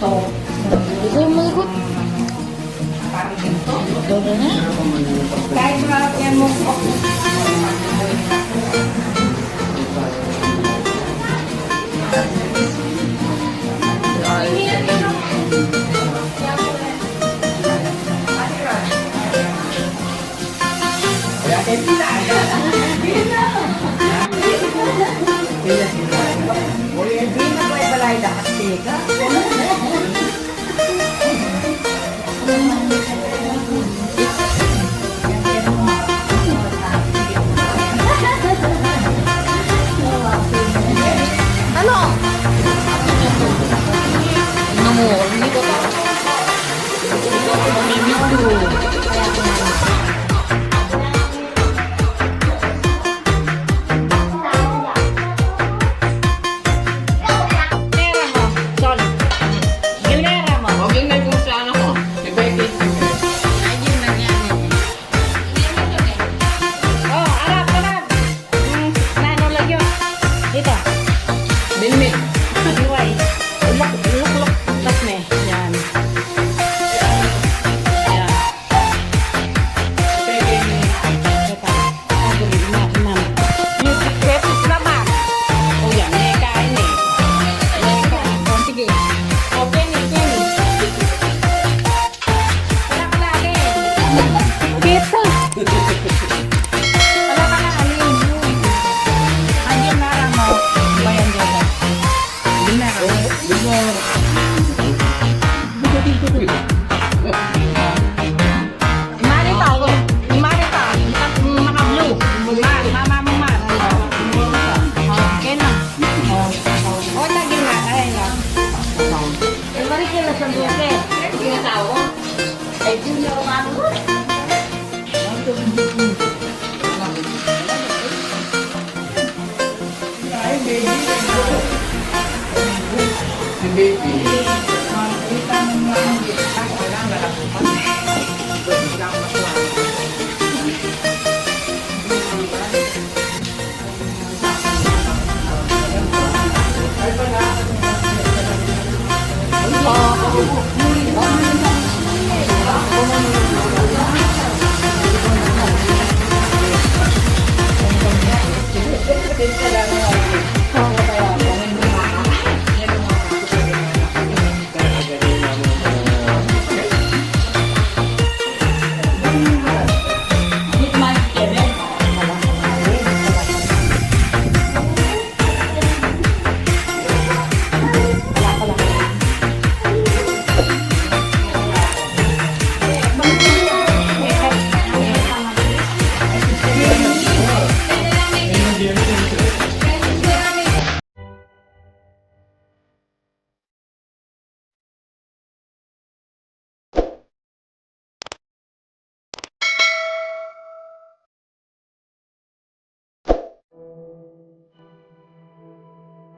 Ito. Ikaw malagot. Parang ganito. Ito na. Kahit marap yan mo. Hindi na po ay balay na kasi ka. Ano? Ano mo? Hindi ko pa. Hindi ko pa mamimito. Gilera mo. Sorry. Gilera mo. Huwag yung nag-kung sa ano ko. Si Becky. Ayun na yan. Oh, harap, harap. Nano lagi yun. Dito. Minmit. Iway. Ulok, ulok, ulok. Tas me. Yan. Yan. Ito pa. Aguli, ma'am. Yung pepis naman. O yan, may kain eh. May kain. O, sige. O, Kenny, Kenny. Wala ka na, Ken. Kita. Wala ka na, alin. Andiyan na lang mo. Bayan dyan. Marita, Marita, mga blue. Mama mo mar. Okay na. O, lagi na. Ay, na. Ay, Marita na sa buke. Hindi na tao. Ay, di na ako ano. Si Becky.